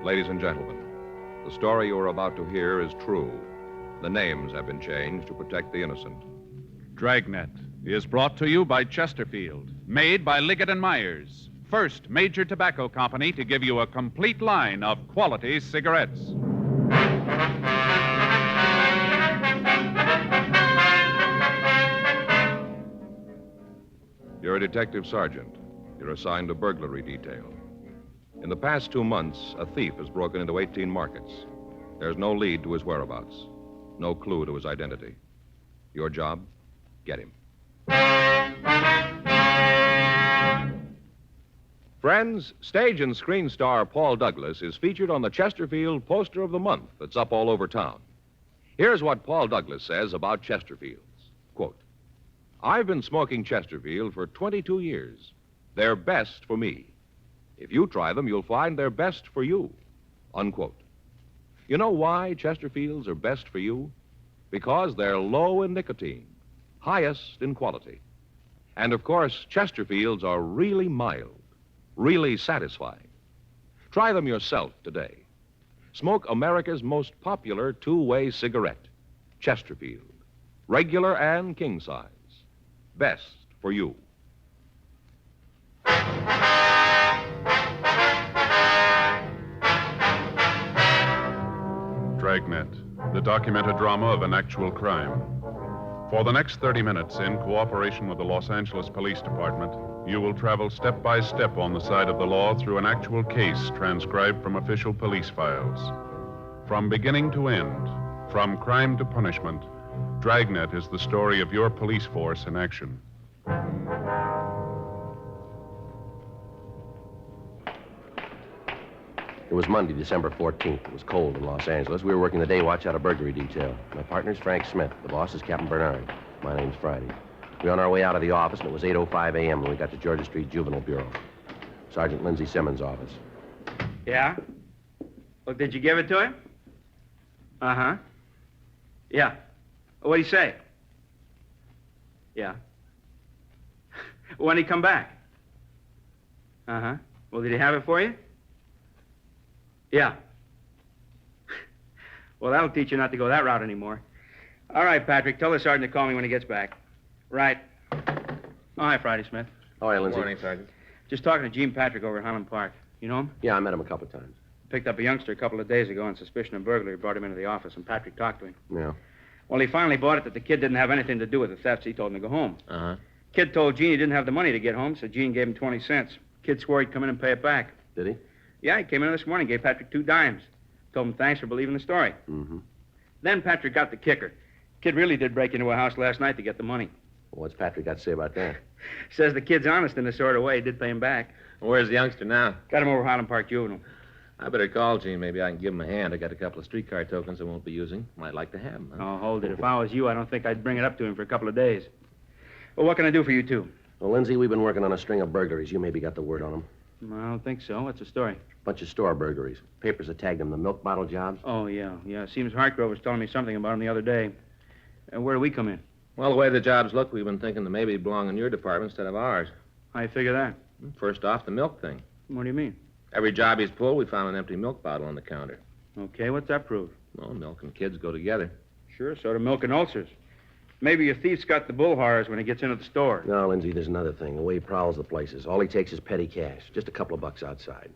Ladies and gentlemen, the story you are about to hear is true. The names have been changed to protect the innocent. Dragnet is brought to you by Chesterfield, made by Liggett & Myers, first major tobacco company to give you a complete line of quality cigarettes. You're a detective sergeant. You're assigned to burglary detail. In the past 2 months, a thief has broken into 18 markets. There's no lead to his whereabouts, no clue to his identity. Your job? Get him. Friends, stage and screen star Paul Douglas is featured on the Chesterfield Poster of the Month that's up all over town. Here's what Paul Douglas says about Chesterfields. Quote, "I've been smoking Chesterfield for 22 years. They're best for me. If you try them, you'll find they're best for you." Unquote. You know why Chesterfields are best for you? Because they're low in nicotine, highest in quality. And, of course, Chesterfields are really mild, really satisfying. Try them yourself today. Smoke America's most popular two-way cigarette, Chesterfield. Regular and king size. Best for you. Dragnet, the documented drama of an actual crime. For the next 30 minutes, in cooperation with the Los Angeles Police Department, you will travel step by step on the side of the law through an actual case transcribed from official police files. From beginning to end, from crime to punishment, Dragnet is the story of your police force in action. It was Monday, December 14th. It was cold in Los Angeles. We were working the day watch out of burglary detail. My partner's Frank Smith. The boss is Captain Bernard. My name's Friday. We were on our way out of the office, and it was 8:05 a.m. when we got to Georgia Street Juvenile Bureau. Sergeant Lindsay Simmons' office. Yeah? Well, did you give it to him? Uh-huh. Yeah. What'd he say? Yeah. When'd he come back? Uh-huh. Well, did he have it for you? Yeah. Well, that'll teach you not to go that route anymore. All right, Patrick, tell the sergeant to call me when he gets back. Right. Oh, hi, Friday Smith. Oh, hi, Lindsay. Morning, Sergeant. Just talking to Gene Patrick over at Highland Park. You know him? Yeah, I met him a couple of times. Picked up a youngster a couple of days ago on suspicion of burglary, brought him into the office, and Patrick talked to him. Yeah. Well, he finally bought it that the kid didn't have anything to do with the theft, so he told him to go home. Uh-huh. Kid told Gene he didn't have the money to get home, so Gene gave him 20 cents. Kid swore he'd come in and pay it back. Did he? Yeah, he came in this morning, gave Patrick 2 dimes. Told him thanks for believing the story. Mm-hmm. Then Patrick got the kicker. Kid really did break into a house last night to get the money. Well, what's Patrick got to say about that? Says the kid's honest in a sort of way. He did pay him back. Where's the youngster now? Got him over Highland Park Juvenile. I better call Gene. Maybe I can give him a hand. I got a couple of streetcar tokens I won't be using. Might like to have them. Huh? Oh, hold it. If I was you, I don't think I'd bring it up to him for a couple of days. Well, what can I do for you two? Well, Lindsay, we've been working on a string of burglaries. You maybe got the word on them. I don't think so. What's the story? Bunch of store burglaries. Papers that tagged them, the milk bottle jobs. Oh, yeah. Seems Hartgrove was telling me something about him the other day. Where do we come in? Well, the way the jobs look, we've been thinking that maybe they belong in your department instead of ours. How you figure that? First off, the milk thing. What do you mean? Every job he's pulled, we found an empty milk bottle on the counter. Okay, what's that prove? Well, milk and kids go together. Sure, so do milk and ulcers. Maybe a thief's got the bull horrors when he gets into the store. No, Lindsay, there's another thing. The way he prowls the places. All he takes is petty cash. Just a couple of bucks outside.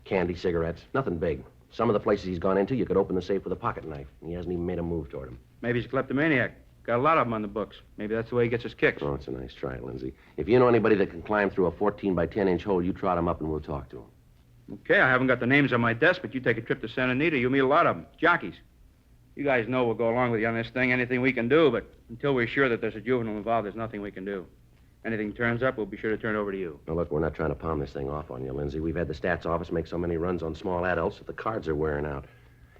Candy, cigarettes, nothing big. Some of the places he's gone into, you could open the safe with a pocket knife, and he hasn't even made a move toward him. Maybe he's a kleptomaniac. Got a lot of them on the books. Maybe that's the way he gets his kicks. Oh, it's a nice try, Lindsay. If you know anybody that can climb through a 14 by 10-inch hole, you trot him up and we'll talk to him. Okay, I haven't got the names on my desk, but you take a trip to Santa Anita, you'll meet a lot of them. Jockeys. You guys know we'll go along with you on this thing, anything we can do, but until we're sure that there's a juvenile involved, there's nothing we can do. Anything turns up, we'll be sure to turn it over to you. Now, look, we're not trying to palm this thing off on you, Lindsay. We've had the stats office make so many runs on small adults that the cards are wearing out.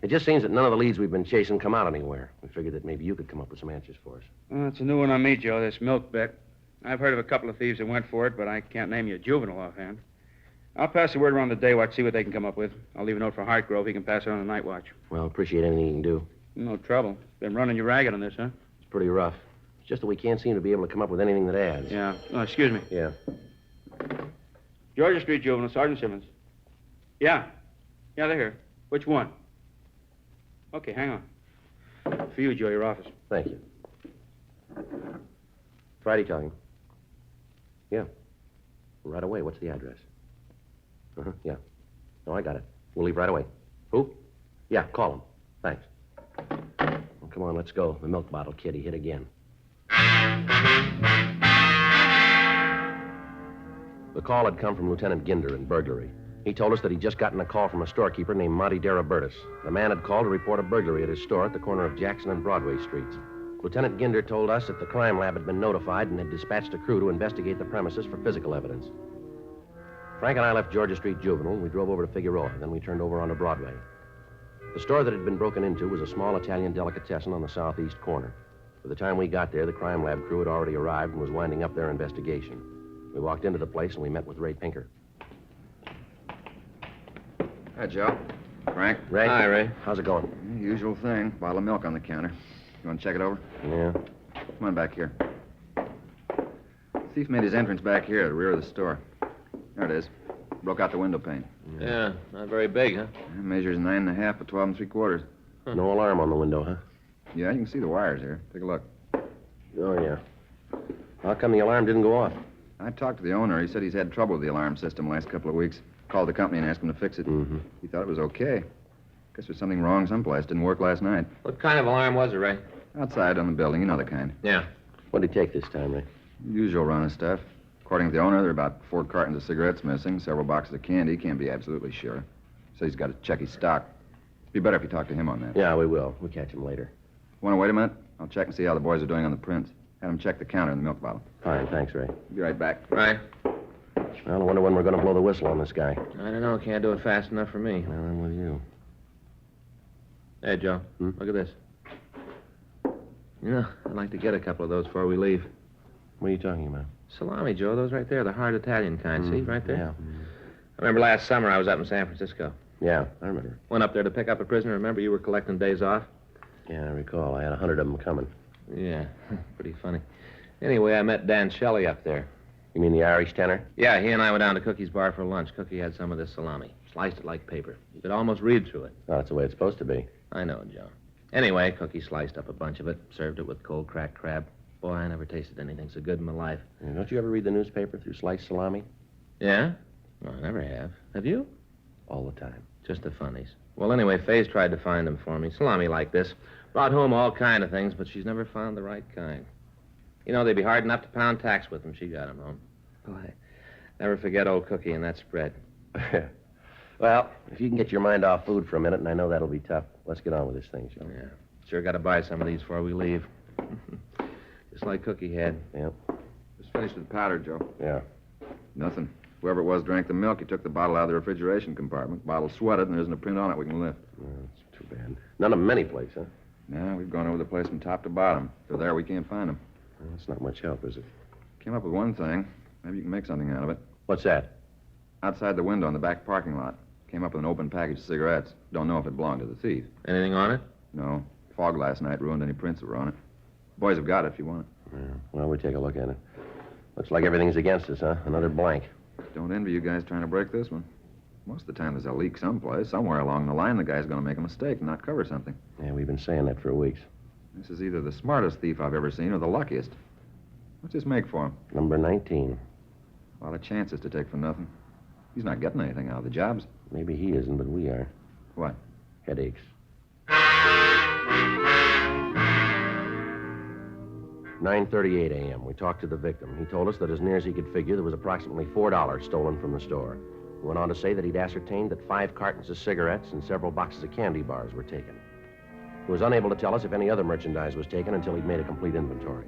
It just seems that none of the leads we've been chasing come out anywhere. We figured that maybe you could come up with some answers for us. Well, it's a new one on me, Joe, this milk bet. I've heard of a couple of thieves that went for it, but I can't name you a juvenile offhand. I'll pass the word around the day watch, see what they can come up with. I'll leave a note for Hartgrove. He can pass it on the night watch. Well, appreciate anything you can do. No trouble. Been running you ragged on this, huh? It's pretty rough. It's just that we can't seem to be able to come up with anything that adds. Yeah. Oh, excuse me. Yeah. Georgia Street Juvenile, Sergeant Simmons. Yeah. Yeah, they're here. Which one? Okay, hang on. For you, Joe, your office. Thank you. Friday talking. Yeah. Right away. What's the address? Yeah. No, I got it. We'll leave right away. Who? Yeah, call him. Thanks. Well, come on, let's go. The milk bottle kid, he hit again. The call had come from Lieutenant Ginder in burglary. He told us that he'd just gotten a call from a storekeeper named Monty Darabertis. The man had called to report a burglary at his store at the corner of Jackson and Broadway Streets. Lieutenant Ginder told us that the crime lab had been notified and had dispatched a crew to investigate the premises for physical evidence. Frank and I left Georgia Street Juvenile, and we drove over to Figueroa. Then we turned over onto Broadway. The store that had been broken into was a small Italian delicatessen on the southeast corner. By the time we got there, the crime lab crew had already arrived and was winding up their investigation. We walked into the place, and we met with Ray Pinker. Hi, Joe. Frank. Ray? Hi, Ray. How's it going? Usual thing. Bottle of milk on the counter. You want to check it over? Yeah. Come on back here. Thief made his entrance back here at the rear of the store. There it is. Broke out the window pane. Yeah, not very big, huh? It measures 9.5 by 12 3/4. No alarm on the window, huh? Yeah, you can see the wires here. Take a look. Oh, yeah. How come the alarm didn't go off? I talked to the owner. He said he's had trouble with the alarm system the last couple of weeks. Called the company and asked them to fix it. Mm-hmm. He thought it was okay. Guess there's something wrong someplace. Didn't work last night. What kind of alarm was it, Ray? Outside on the building. You know the kind. Yeah. What did he take this time, Ray? Usual run of stuff. According to the owner, there are about 4 cartons of cigarettes missing, several boxes of candy. Can't be absolutely sure. Says he's got to check his stock. Be better if you talk to him on that. Yeah, we will. We'll catch him later. Want to wait a minute? I'll check and see how the boys are doing on the prints. Have them check the counter and the milk bottle. Fine, thanks, Ray. Be right back. Right. Well, I wonder when we're going to blow the whistle on this guy. I don't know. Can't do it fast enough for me. Well, I'm with you. Hey, Joe. Look at this. You know, I'd like to get a couple of those before we leave. What are you talking about? Salami, Joe. Those right there. The hard Italian kind. See, right there? Yeah. I remember last summer I was up in San Francisco. Yeah, I remember. Went up there to pick up a prisoner. Remember you were collecting days off? Yeah, I recall. I had 100 of them coming. Yeah. Pretty funny. Anyway, I met Dan Shelley up there. You mean the Irish tenor? Yeah, he and I went down to Cookie's bar for lunch. Cookie had some of this salami. Sliced it like paper. You could almost read through it. Oh, that's the way it's supposed to be. I know, Joe. Anyway, Cookie sliced up a bunch of it, served it with cold cracked crab. Boy, I never tasted anything so good in my life. Yeah, don't you ever read the newspaper through sliced salami? Yeah? No, I never have. Have you? All the time. Just the funnies. Well, anyway, Faye's tried to find them for me. Salami like this. Brought home all kind of things, but she's never found the right kind. You know, they'd be hard enough to pound tacks with them. She got them home. Boy, never forget old Cookie and that spread. Well, if you can get your mind off food for a minute, and I know that'll be tough, let's get on with this thing, shall we? Yeah. Sure got to buy some of these before we leave. Just like Cookie had. Yeah. Just finished with powder, Joe. Yeah. Nothing. Whoever it was drank the milk. He took the bottle out of the refrigeration compartment. Bottle sweated, and there isn't a print on it we can lift. Oh, that's too bad. None of them any place, huh? No, we've gone over the place from top to bottom. If they're there, we can't find them. Well, that's not much help, is it? Came up with one thing. Maybe you can make something out of it. What's that? Outside the window in the back parking lot. Came up with an open package of cigarettes. Don't know if it belonged to the thief. Anything on it? No. Fog last night ruined any prints that were on it. Boys have got it if you want it. Yeah. Well, we take a look at it. Looks like everything's against us, huh? Another blank. Don't envy you guys trying to break this one. Most of the time there's a leak someplace. Somewhere along the line, the guy's going to make a mistake and not cover something. Yeah, we've been saying that for weeks. This is either the smartest thief I've ever seen or the luckiest. What's this make for him? Number 19. A lot of chances to take for nothing. He's not getting anything out of the jobs. Maybe he isn't, but we are. What? Headaches. 9:38 a.m. We talked to the victim. He told us that as near as he could figure, there was approximately $4 stolen from the store. He went on to say that he'd ascertained that 5 cartons of cigarettes and several boxes of candy bars were taken. He was unable to tell us if any other merchandise was taken until he'd made a complete inventory.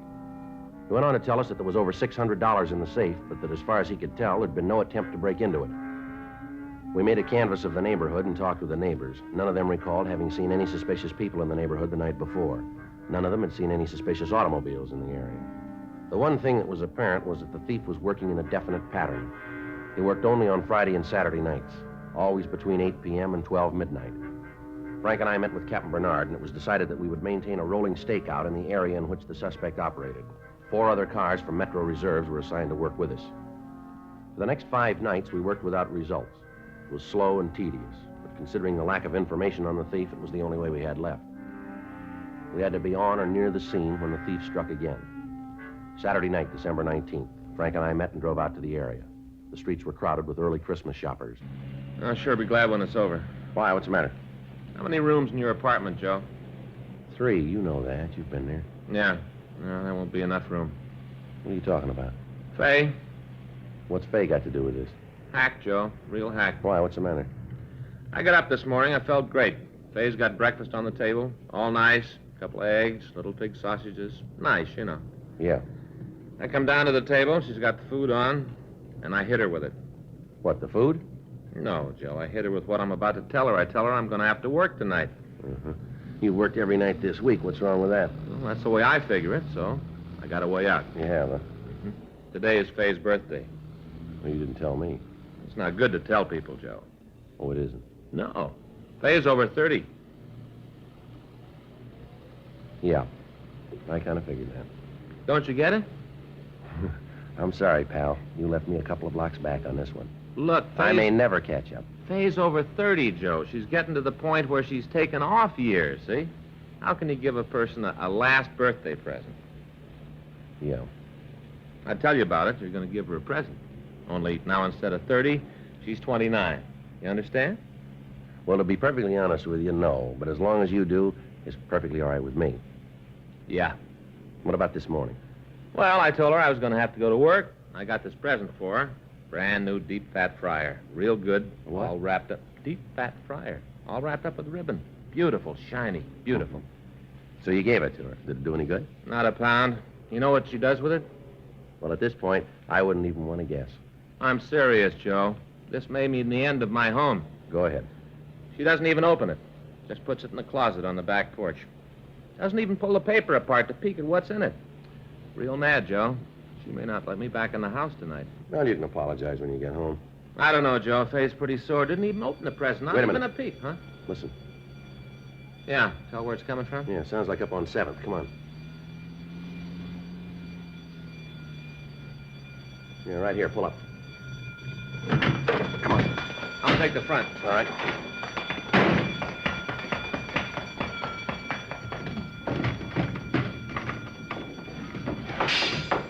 He went on to tell us that there was over $600 in the safe, but that as far as he could tell, there'd been no attempt to break into it. We made a canvass of the neighborhood and talked with the neighbors. None of them recalled having seen any suspicious people in the neighborhood the night before. None of them had seen any suspicious automobiles in the area. The one thing that was apparent was that the thief was working in a definite pattern. He worked only on Friday and Saturday nights, always between 8 p.m. and 12 midnight. Frank and I met with Captain Bernard, and it was decided that we would maintain a rolling stakeout in the area in which the suspect operated. 4 other cars from Metro Reserves were assigned to work with us. For the next 5 nights, we worked without results. It was slow and tedious, but Considering the lack of information on the thief, it was the only way we had left. We had to be on or near the scene when the thief struck again. Saturday night, December 19th, Frank and I met and drove out to the area. The streets were crowded with early Christmas shoppers. I'll sure be glad when it's over. Why? What's the matter? How many rooms in your apartment, Joe? 3. You know that. You've been there. Yeah. No, there won't be enough room. What are you talking about? Fay? What's Fay got to do with this? Hack, Joe. Real hack. Why? What's the matter? I got up this morning. I felt great. Fay's got breakfast on the table. All nice. A couple of eggs, little pig sausages. Nice, you know. Yeah. I come down to the table. She's got the food on, and I hit her with it. What, the food? No, Joe. I hit her with what I'm about to tell her. I tell her I'm going to have to work tonight. You worked every night this week. What's wrong with that? Well, that's the way I figure it, so I got a way out. You have, huh? Today is Fay's birthday. Well, you didn't tell me. It's not good to tell people, Joe. Oh, it isn't? No. Fay's over 30. Yeah. I kind of figured that. Don't you get it? I'm sorry, pal. You left me a couple of blocks back on this one. Look, I may never catch up. Fay's over 30, Joe. She's getting to the point where she's taken off years, see? How can you give a person a last birthday present? Yeah. I tell you about it, you're going to give her a present. Only now instead of 30, she's 29. You understand? Well, to be perfectly honest with you, no. But as long as you do, it's perfectly all right with me. Yeah. What about this morning? Well, I told her I was going to have to go to work. I got this present for her. Brand new deep fat fryer. Real good. What? All wrapped up. Deep fat fryer. All wrapped up with ribbon. Beautiful, shiny, beautiful. So you gave it to her. Did it do any good? Not a pound. You know what she does with it? Well, at this point, I wouldn't even want to guess. I'm serious, Joe. This may mean the end of my home. Go ahead. She doesn't even open it. Just puts it in the closet on the back porch. Doesn't even pull the paper apart to peek at what's in it. Real mad, Joe. She may not let me back in the house tonight. Well, you can apologize when you get home. I don't know, Joe. Faye's pretty sore. Didn't even open the present. Not Wait a even minute. a peek, huh? Listen. Yeah. Tell where it's coming from? Yeah, sounds like up on 7th. Come on. Yeah, right here. Pull up. Come on. I'll take the front. All right.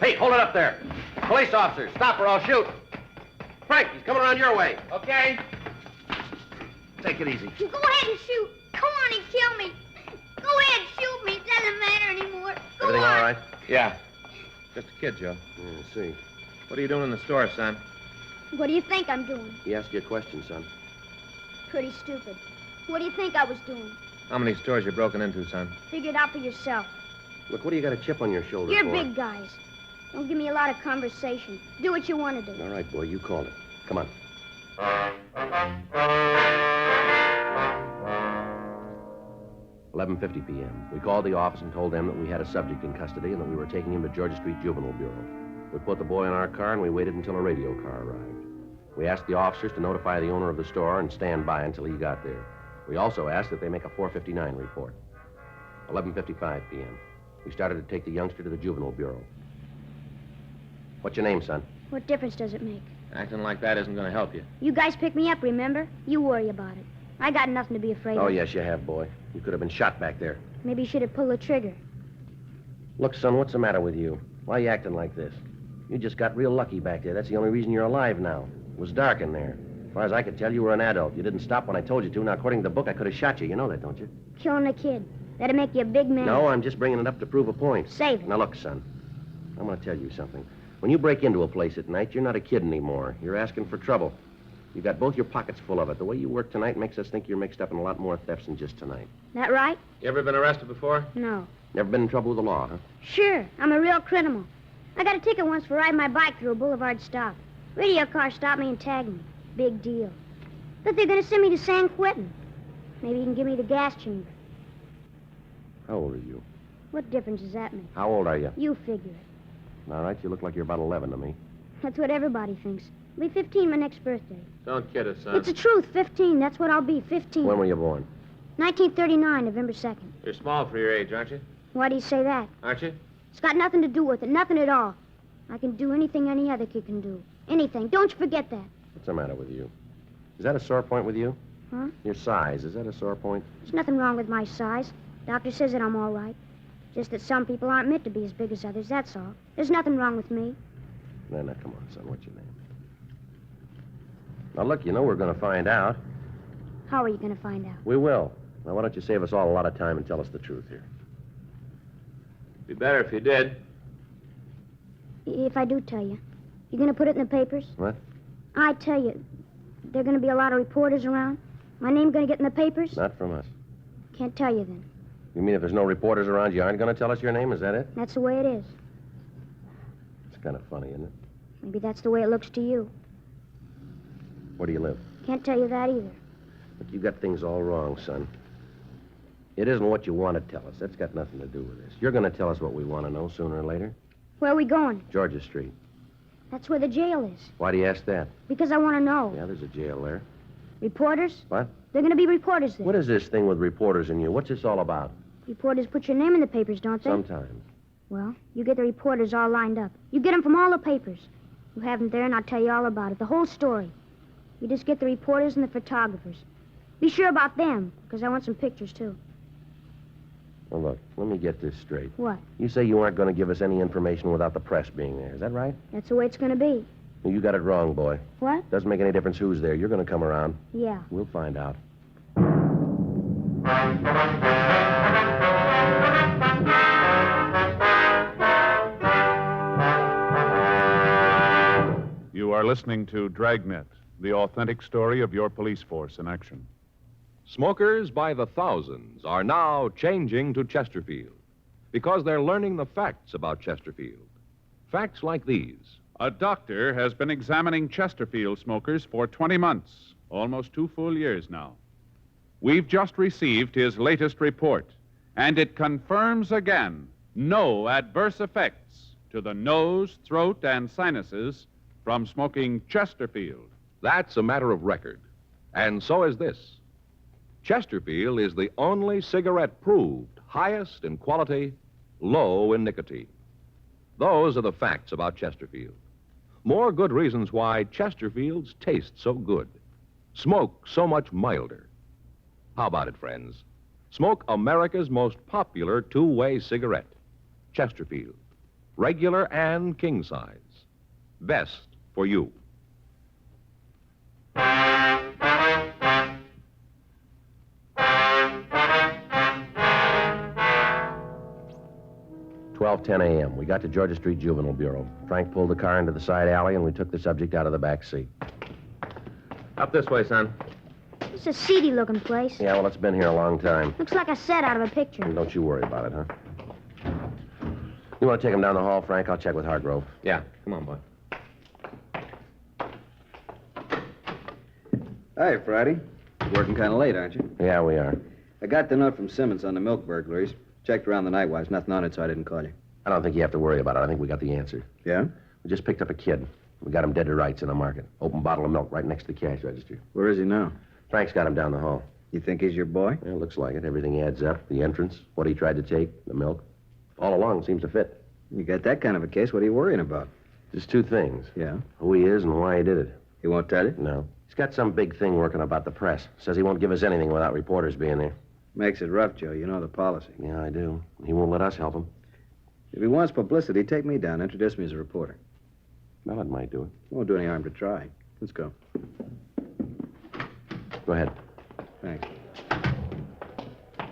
Hey, hold it up there. Police officer, stop or I'll shoot. Frank, he's coming around your way. Okay. Take it easy. Go ahead and shoot. Come on and kill me. Go ahead and shoot me. It doesn't matter anymore. Go Everything on. all right? Yeah. Just a kid, Joe. Yeah, see. What are you doing in the store, son? What do you think I'm doing? He asked you a question, son. Pretty stupid. What do you think I was doing? How many stores you broken into, son? Figure it out for yourself. Look, what do you got a chip on your shoulder You're for? big guys. Don't give me a lot of conversation. Do what you want to do. All right, boy, you called it. Come on. 11:50 p.m. We called the office and told them that we had a subject in custody and that we were taking him to Georgia Street Juvenile Bureau. We put the boy in our car and we waited until a radio car arrived. We asked the officers to notify the owner of the store and stand by until he got there. We also asked that they make a 459 report. 11:55 p.m. We started to take the youngster to the Juvenile Bureau. What's your name, son? What difference does it make? Acting like that isn't going to help you. You guys picked me up, remember? You worry about it. I got nothing to be afraid Oh, of. yes, you have, boy. You could have been shot back there. Maybe you should have pulled the trigger. Look, son, what's the matter with you? Why are you acting like this? You just got real lucky back there. That's the only reason you're alive now. It was dark in there. As far as I could tell, you were an adult. You didn't stop when I told you to. Now, according to the book, I could have shot you. You know that, don't you? Killing a kid. That'd make you a big man. No, I'm just bringing it up to prove a point. Save it. Now, look, son. I'm going to tell you something. When you break into a place at night, you're not a kid anymore. You're asking for trouble. You got both your pockets full of it. The way you work tonight makes us think you're mixed up in a lot more thefts than just tonight. That right? You ever been arrested before? No. Never been in trouble with the law, huh? Sure. I'm a real criminal. I got a ticket once for riding my bike through a boulevard stop. Radio car stopped me and tagged me. Big deal. But they're going to send me to San Quentin. Maybe you can give me the gas chamber. How old are you? What difference does that make? How old are you? You figure it. All right, you look like you're about 11 to me. That's what everybody thinks. I'll be 15 my next birthday. Don't kid us, son. It's the truth. 15. That's what I'll be. 15. When were you born? 1939, November 2nd. You're small for your age, aren't you? Why do you say that? Aren't you? It's got nothing to do with it. Nothing at all. I can do anything any other kid can do. Anything. Don't you forget that. What's the matter with you? Is that a sore point with you? Huh? Your size, is that a sore point? There's nothing wrong with my size. Doctor says that I'm all right. Just that some people aren't meant to be as big as others, that's all. There's nothing wrong with me. No, come on, son. What's your name? Now, look, you know we're going to find out. How are you going to find out? We will. Now, why don't you save us all a lot of time and tell us the truth here? Be better if you did. If I do tell you, you going to put it in the papers? What? I tell you, there are going to be a lot of reporters around. My name going to get in the papers? Not from us. Can't tell you then. You mean if there's no reporters around, you aren't going to tell us your name? Is that it? That's the way it is. It's kind of funny, isn't it? Maybe that's the way it looks to you. Where do you live? Can't tell you that either. Look, you got things all wrong, son. It isn't what you want to tell us. That's got nothing to do with this. You're going to tell us what we want to know sooner or later. Where are we going? Georgia Street. That's where the jail is. Why do you ask that? Because I want to know. Yeah, there's a jail there. Reporters? What? They're going to be reporters there. What is this thing with reporters and you? What's this all about? Reporters put your name in the papers, don't they? Sometimes. Well, you get the reporters all lined up. You get them from all the papers. You have them there, and I'll tell you all about it, the whole story. You just get the reporters and the photographers. Be sure about them, because I want some pictures, too. Well, look, let me get this straight. What? You say you aren't going to give us any information without the press being there. Is that right? That's the way it's going to be. Well, you got it wrong, boy. What? Doesn't make any difference who's there. You're going to come around. Yeah. We'll find out. You are listening to Dragnet, the authentic story of your police force in action. Smokers by the thousands are now changing to Chesterfield because they're learning the facts about Chesterfield. Facts like these. A doctor has been examining Chesterfield smokers for 20 months, almost 2 full years now. We've just received his latest report, and it confirms again no adverse effects to the nose, throat, and sinuses from smoking Chesterfield. That's a matter of record. And so is this. Chesterfield is the only cigarette proved highest in quality, low in nicotine. Those are the facts about Chesterfield. More good reasons why Chesterfields taste so good, smoke so much milder. How about it, friends? Smoke America's most popular two-way cigarette, Chesterfield. Regular and king size. Best for you. $12:10 a.m. We got to Georgia Street Juvenile Bureau. Frank pulled the car into the side alley, and we took the subject out of the back seat. Up this way, son. It's a seedy-looking place. Yeah, well, it's been here a long time. Looks like a set out of a picture. Don't you worry about it, huh? You want to take him down the hall, Frank? I'll check with Hargrove. Yeah, come on, boy. Hi, Friday. Working kind of late, aren't you? Yeah, we are. I got the note from Simmons on the milk burglaries. Checked around the night watch. Nothing on it, so I didn't call you. I don't think you have to worry about it. I think we got the answer. Yeah? We just picked up a kid. We got him dead to rights in the market. Open bottle of milk right next to the cash register. Where is he now? Frank's got him down the hall. You think he's your boy? Yeah, looks like it. Everything adds up. The entrance, what he tried to take, the milk. All along seems to fit. You got that kind of a case. What are you worrying about? Just two things. Yeah? Who he is and why he did it. He won't tell you? No. He's got some big thing working about the press. Says he won't give us anything without reporters being there. Makes it rough, Joe. You know the policy. Yeah, I do. He won't let us help him. If he wants publicity, take me down. Introduce me as a reporter. Well, that might do it. Won't do any harm to try. Let's go. Go ahead. Thanks.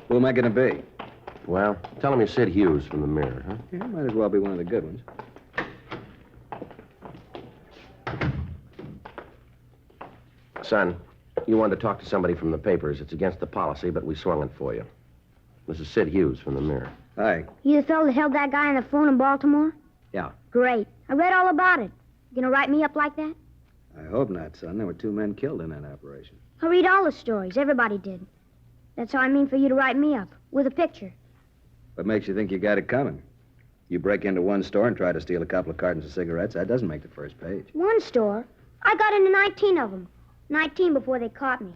Who am I going to be? Well, tell him you're Sid Hughes from the Mirror, huh? Yeah, might as well be one of the good ones. Son, you wanted to talk to somebody from the papers. It's against the policy, but we swung it for you. This is Sid Hughes from the Mirror. Hi. You the fellow that held that guy on the phone in Baltimore? Yeah. Great. I read all about it. You gonna write me up like that? I hope not, son. There were 2 men killed in that operation. I read all the stories. Everybody did. That's how I mean for you to write me up, with a picture. What makes you think you got it coming? You break into one store and try to steal a couple of cartons of cigarettes. That doesn't make the first page. One store? I got into 19 of them. 19 before they caught me.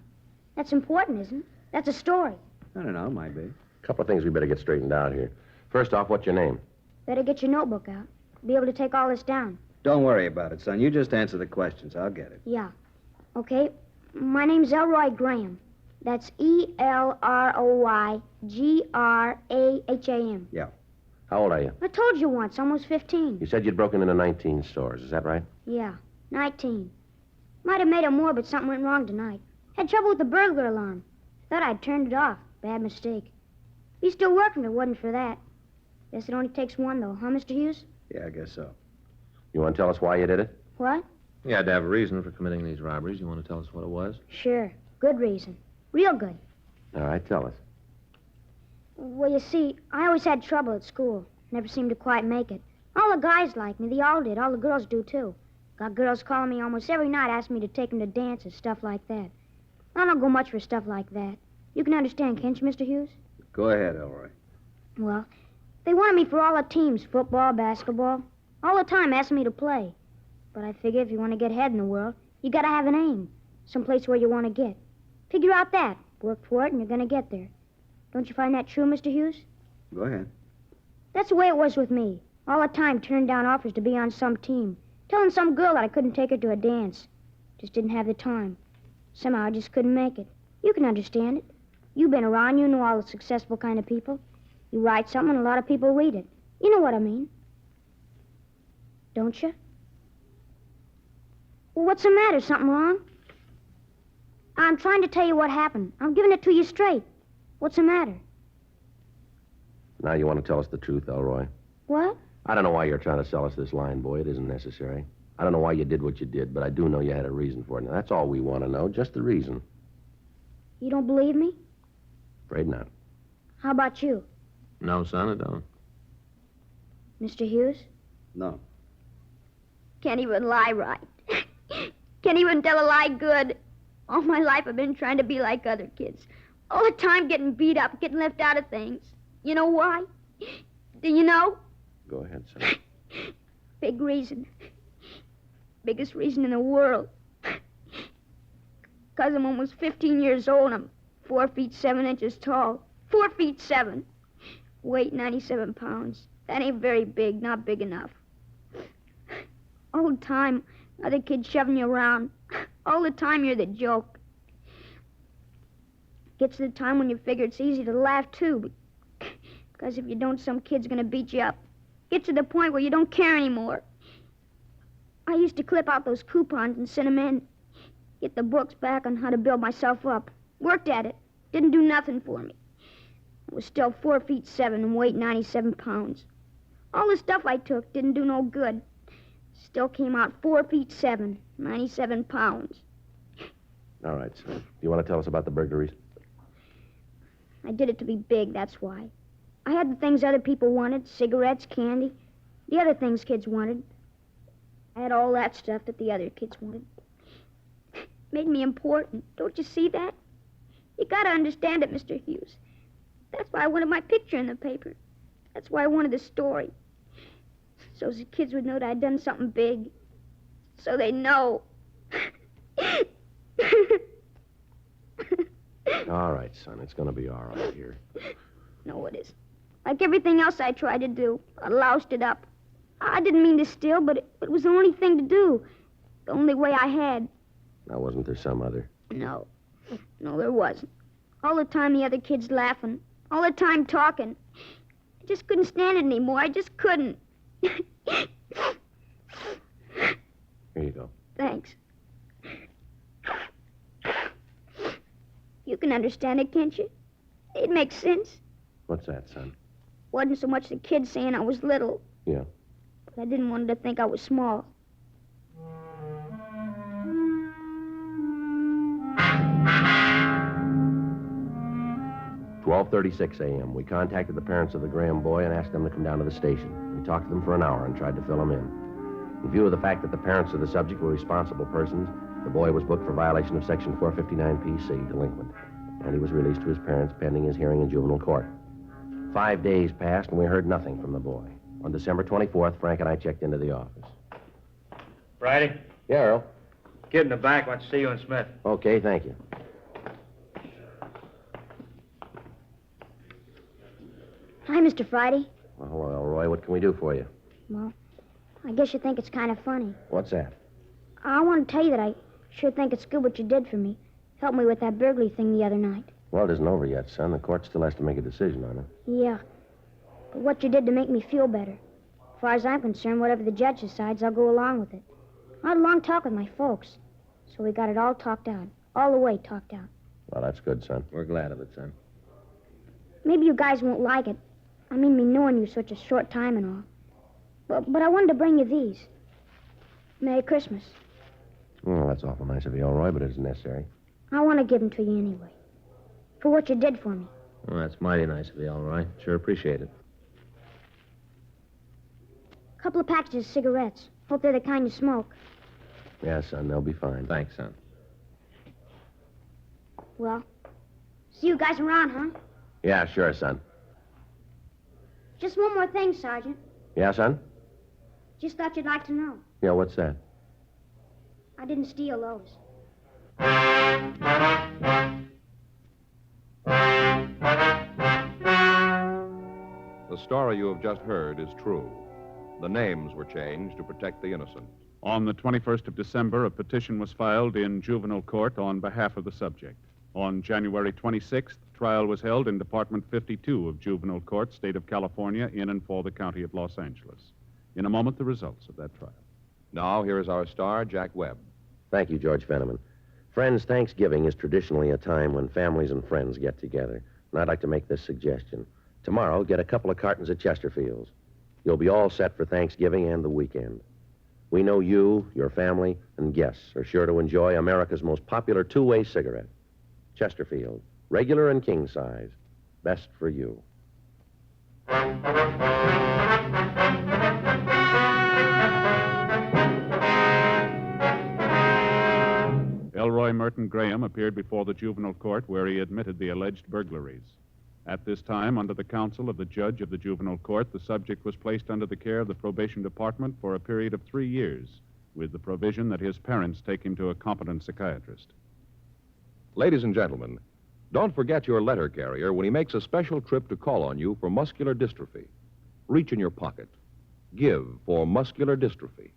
That's important, isn't it? That's a story. I don't know. Might be. A couple of things we better get straightened out here. First off, what's your name? Better get your notebook out. Be able to take all this down. Don't worry about it, son. You just answer the questions. I'll get it. Yeah. Okay. My name's Elroy Graham. That's Elroygraham. Yeah. How old are you? I told you once, almost 15. You said you'd broken into 19 stores. Is that right? Yeah, 19. Might have made it more, but something went wrong tonight. Had trouble with the burglar alarm. Thought I'd turned it off. Bad mistake. He's still working if it wasn't for that. Guess it only takes one, though, huh, Mr. Hughes? Yeah, I guess so. You want to tell us why you did it? What? You had to have a reason for committing these robberies. You want to tell us what it was? Sure. Good reason. Real good. All right, tell us. Well, you see, I always had trouble at school. Never seemed to quite make it. All the guys liked me. They all did. All the girls do, too. Got girls calling me almost every night asking me to take them to dances, stuff like that. I don't go much for stuff like that. You can understand, can't you, Mr. Hughes? Go ahead, Elroy. Well, they wanted me for all the teams, football, basketball. All the time asking me to play. But I figure if you want to get ahead in the world, you gotta have an aim. Someplace where you want to get. Figure out that. Work for it and you're gonna get there. Don't you find that true, Mr. Hughes? Go ahead. That's the way it was with me. All the time turning down offers to be on some team. Telling some girl that I couldn't take her to a dance. Just didn't have the time. Somehow I just couldn't make it. You can understand it. You've been around, you know all the successful kind of people. You write something and a lot of people read it. You know what I mean. Don't you? Well, what's the matter? Something wrong? I'm trying to tell you what happened. I'm giving it to you straight. What's the matter? Now you want to tell us the truth, Elroy. What? I don't know why you're trying to sell us this line, boy. It isn't necessary. I don't know why you did what you did, but I do know you had a reason for it. Now, that's all we want to know, just the reason. You don't believe me? Afraid not. How about you, No, son, I don't. Mr. Hughes? No. Can't even lie right. Can't even tell a lie good. All my life I've been trying to be like other kids. All the time getting beat up, getting left out of things. You know why? Do you know? Go ahead, son. Big reason. Biggest reason in the world. 'Cause I'm almost 15 years old. I'm 4 feet 7 inches tall. 4 feet 7. Weight 97 pounds. That ain't very big, not big enough. All the time, other kids shoving you around. All the time you're the joke. Gets to the time when you figure it's easy to laugh, too. Because if you don't, some kid's gonna beat you up. Gets to the point where you don't care anymore. I used to clip out those coupons and send them in. Get the books back on how to build myself up. Worked at it. Didn't do nothing for me. I was still 4 feet 7 and weighed 97 pounds. All the stuff I took didn't do no good. Still came out 4 feet 7, 97 pounds. All right, son. You want to tell us about the burglaries? I did it to be big, that's why. I had the things other people wanted, cigarettes, candy, the other things kids wanted. I had all that stuff that the other kids wanted. Made me important. Don't you see that? You gotta understand it, Mr. Hughes. That's why I wanted my picture in the paper. That's why I wanted the story. So the kids would know that I'd done something big. So they know. All right, son. It's going to be all right here. No, it isn't. Like everything else I tried to do, I loused it up. I didn't mean to steal, but it was the only thing to do. The only way I had. Now, wasn't there some other? No, there wasn't. All the time the other kids laughing. All the time talking. I just couldn't stand it anymore. I just couldn't. Here you go. Thanks. You can understand it, can't you? It makes sense. What's that, son? Wasn't so much the kids saying I was little. Yeah. But I didn't want them to think I was small. "12:36 a.m. We contacted the parents of the Graham boy and asked them to come down to the station. We talked to them for an hour and tried to fill them in. In view of the fact that the parents of the subject were responsible persons, the boy was booked for violation of Section 459 PC, delinquent, and he was released to his parents pending his hearing in juvenile court. 5 days passed, and we heard nothing from the boy. On December 24th, Frank and I checked into the office. Friday? Yeah, Earl. Kid in the back wants to see you and Smith. Okay, thank you. Hi, Mr. Friday. Well, hello, Elroy. What can we do for you? Well, I guess you think it's kind of funny. What's that? I want to tell you that I sure think it's good what you did for me. Helped me with that burglary thing the other night. Well, it isn't over yet, son. The court still has to make a decision on it. Yeah. But what you did to make me feel better. As far as I'm concerned, whatever the judge decides, I'll go along with it. I had a long talk with my folks. So we got it all talked out. All the way talked out. Well, that's good, son. We're glad of it, son. Maybe you guys won't like it. I mean, me knowing you such a short time and all. But I wanted to bring you these. Merry Christmas. Well, that's awful nice of you, Elroy, but it isn't necessary. I want to give them to you anyway. For what you did for me. Well, that's mighty nice of you, Elroy. Sure appreciate it. A couple of packages of cigarettes. Hope they're the kind you smoke. Yeah, son, they'll be fine. Thanks, son. Well, see you guys around, huh? Yeah, sure, son. Just one more thing, Sergeant. Yeah, son? Just thought you'd like to know. Yeah, what's that? I didn't steal those. The story you have just heard is true. The names were changed to protect the innocent. On the 21st of December, a petition was filed in juvenile court on behalf of the subject. On January 26th, trial was held in Department 52 of Juvenile Court, State of California, in and for the County of Los Angeles. In a moment, the results of that trial. Now, here is our star, Jack Webb. Thank you, George Fenneman. Friends, Thanksgiving is traditionally a time when families and friends get together. And I'd like to make this suggestion. Tomorrow, get a couple of cartons of Chesterfields. You'll be all set for Thanksgiving and the weekend. We know you, your family, and guests are sure to enjoy America's most popular two-way cigarette. Chesterfield, regular and king size. Best for you. Elroy Merton Graham appeared before the juvenile court where he admitted the alleged burglaries. At this time, under the counsel of the judge of the juvenile court, the subject was placed under the care of the probation department for a period of 3 years, with the provision that his parents take him to a competent psychiatrist. Ladies and gentlemen, don't forget your letter carrier when he makes a special trip to call on you for muscular dystrophy. Reach in your pocket. Give for muscular dystrophy.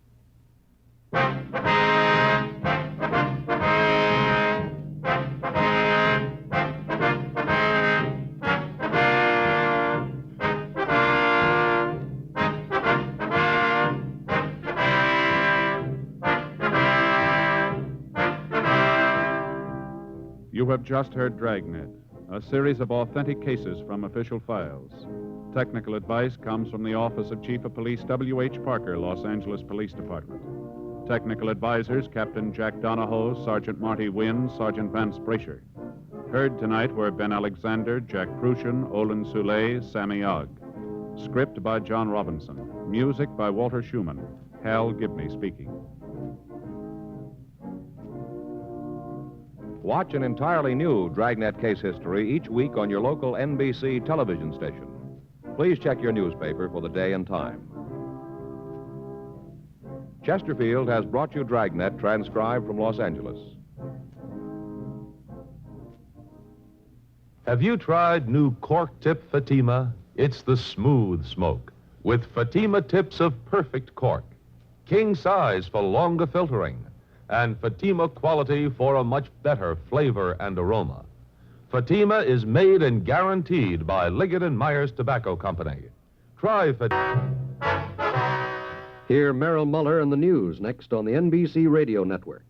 You have just heard Dragnet, a series of authentic cases from official files. Technical advice comes from the Office of Chief of Police W.H. Parker, Los Angeles Police Department. Technical advisors, Captain Jack Donahoe, Sergeant Marty Wynn, Sergeant Vance Brasher. Heard tonight were Ben Alexander, Jack Prussian, Olin Soule, Sammy Ogg. Script by John Robinson. Music by Walter Schumann. Hal Gibney speaking. Watch an entirely new Dragnet case history each week on your local NBC television station. Please check your newspaper for the day and time. Chesterfield has brought you Dragnet, transcribed from Los Angeles. Have you tried new cork tip Fatima? It's the smooth smoke with Fatima tips of perfect cork, king size for longer filtering, and Fatima quality for a much better flavor and aroma. Fatima is made and guaranteed by Liggett & Myers Tobacco Company. Try Fatima. Hear Merrill Muller and the news next on the NBC Radio Network.